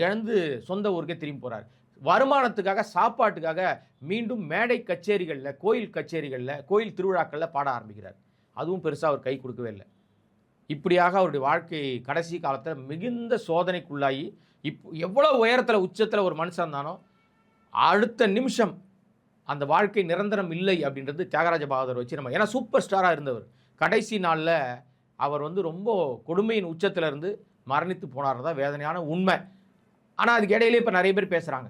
இழந்து சொந்த ஊருக்கே திரும்பி போகிறார். வருமானத்துக்காக, சாப்பாட்டுக்காக மீண்டும் மேடை கச்சேரிகளில், கோயில் கச்சேரிகளில், கோயில் திருவிழாக்களில் பாட ஆரம்பிக்கிறார். அதுவும் பெருசாக அவர் கை கொடுக்கவே இல்லை. இப்படியாக அவருடைய வாழ்க்கை கடைசி காலத்தில் மிகுந்த சோதனைக்குள்ளாகி, எவ்வளோ உயரத்தில் உச்சத்தில் ஒரு மனுஷன் இருந்தானோ, அடுத்த நிமிஷம் அந்த வாழ்க்கை நிரந்தரம் இல்லை அப்படின்றது தியாகராஜ பகதூர் வச்சு நம்ம, ஏன்னா சூப்பர் ஸ்டாராக இருந்தவர். கடைசி நாளில் அவர் ரொம்ப கொடுமையின் உச்சத்தில் இருந்து மரணித்து போனார் தான் வேதனையான உண்மை. ஆனால் அதுக்கு இடையிலே இப்போ நிறைய பேர் பேசுகிறாங்க.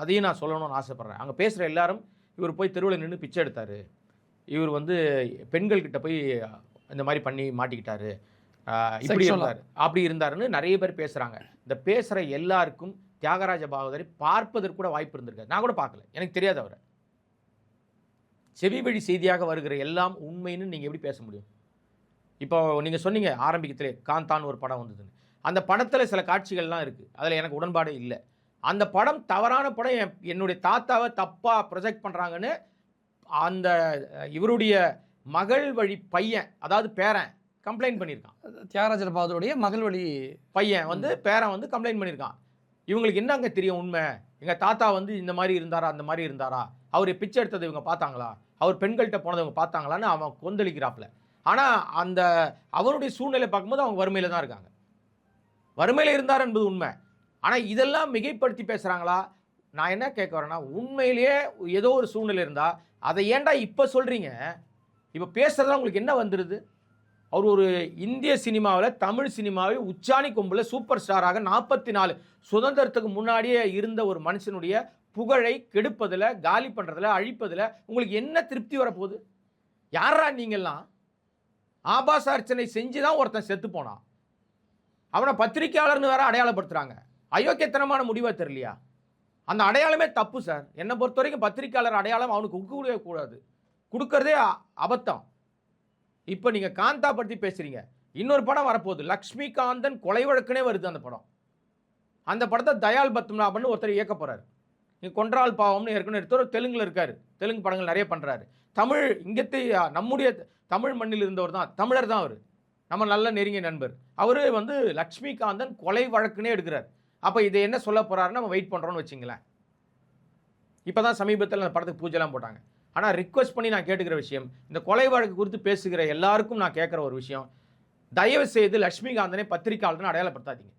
அதையும் நான் சொல்லணும்னு ஆசைப்பட்றேன். அங்கே பேசுகிற எல்லாரும், இவர் போய் தெருவில் நின்று பிச்சை எடுத்தார், இவர் பெண்கள்கிட்ட போய் இந்த மாதிரி பண்ணி மாட்டிக்கிட்டாரு, இப்படி இருந்தார், அப்படி இருந்தாருன்னு நிறைய பேர் பேசுகிறாங்க. இந்த பேசுகிற எல்லாருக்கும் தியாகராஜ பகதூரை பார்ப்பதற்கு கூட வாய்ப்பு இருந்திருக்காது. நான் கூட பார்க்கல, எனக்கு தெரியாது அவரை. செவி வழி செய்தியாக வருகிற எல்லாம் உண்மைன்னு நீங்கள் எப்படி பேச முடியும்? இப்போ நீங்கள் சொன்னீங்க ஆரம்பிக்கத்திலே காந்தான்னு ஒரு படம் வந்ததுன்னு. அந்த படத்தில் சில காட்சிகள்லாம் இருக்குது, அதில் எனக்கு உடன்பாடே இல்லை. அந்த படம் தவறான படம், என்னுடைய தாத்தாவை தப்பாக ப்ரொஜெக்ட் பண்ணுறாங்கன்னு அந்த இவருடைய மகள் வழி பையன், அதாவது பேரன் கம்ப்ளைண்ட் பண்ணியிருக்கான். தியாகராஜ பகதூருடைய மகள் வழி பையன் பேரன் கம்ப்ளைண்ட் பண்ணியிருக்கான். இவங்களுக்கு என்னங்க தெரியும் உண்மை? எங்கள் தாத்தா இந்த மாதிரி இருந்தாரா, அந்த மாதிரி இருந்தாரா, அவர் பிச்சை எடுத்தது இவங்க பார்த்தாங்களா, அவர் பெண்கள்கிட்ட போனதை இவங்க பார்த்தாங்களான்னு அவன் கொந்தளிக்கிறாப்புல. ஆனால் அவருடைய சூழ்நிலை பார்க்கும்போது அவங்க வறுமையில் தான் இருக்காங்க. வறுமையில் இருந்தார் என்பது உண்மை. ஆனால் இதெல்லாம் மிகைப்படுத்தி பேசுகிறாங்களா? நான் என்ன கேட்க வரேன்னா, உண்மையிலேயே ஏதோ ஒரு சூழ்நிலை இருந்தால் அதை ஏன்டா இப்போ சொல்கிறீங்க? இப்போ பேசுகிறதா உங்களுக்கு என்ன வந்துடுது? அவர் ஒரு இந்திய சினிமாவில், தமிழ் சினிமாவில் உச்சாணி கொம்பில் சூப்பர் ஸ்டாராக 44 சுதந்திரத்துக்கு முன்னாடியே இருந்த ஒரு மனுஷனுடைய புகழை கெடுப்பதில், காலி பண்ணுறதில், அழிப்பதில் உங்களுக்கு என்ன திருப்தி வரப்போகுது? யாரா நீங்கள்லாம்? ஆபாச அர்ச்சனை செஞ்சு தான் ஒருத்தன் செத்து போனான். அவனை பத்திரிகையாளர்னு வேற அடையாளப்படுத்துகிறாங்க. அயோக்கியத்தனமான முடிவாக தெரியலையா? அந்த அடையாளமே தப்பு சார். என்னை பொறுத்த வரைக்கும் பத்திரிகையாளர் அடையாளம் அவனுக்கு கொடுக்கவே கூடாது. கொடுக்கறதே அபத்தம். இப்போ நீங்கள் காந்தா பற்றி பேசுகிறீங்க. இன்னொரு படம் வரப்போகுது, லக்ஷ்மிகாந்தன் கொலை வழக்குனே வருது அந்த படம். அந்த படத்தை தயால் பத்மநாபன் ஒருத்தர் இயக்க போகிறார். நீங்கள் கொன்றால் பாவம்னு ஏற்கனவே எடுத்தவர் தெலுங்கில் இருக்கார். தெலுங்கு படங்கள் நிறைய பண்ணுறாரு. தமிழ் இங்கத்தை நம்முடைய தமிழ் மண்ணில் இருந்தவர் தான், தமிழர் தான் அவர், நம்ம நல்ல நெருங்கிய நண்பர். அவர் லக்ஷ்மிகாந்தன் கொலை வழக்குனே எடுக்கிறார். அப்போ இதை என்ன சொல்ல போகிறாருன்னு நம்ம வெயிட் பண்ணுறோன்னு வச்சிங்களேன். இப்போ தான் சமீபத்தில் அந்த படத்துக்கு பூஜைலாம் போட்டாங்க. ஆனால் ரிக்வெஸ்ட் பண்ணி நான் கேட்டுக்கிற விஷயம், இந்த கொலை வழக்கு குறித்து பேசுகிற எல்லாருக்கும் நான் கேட்குற ஒரு விஷயம், தயவு செய்து லக்ஷ்மிகாந்தனை பத்திரிகையாளர்னு அடையாளப்படுத்தாதீங்க.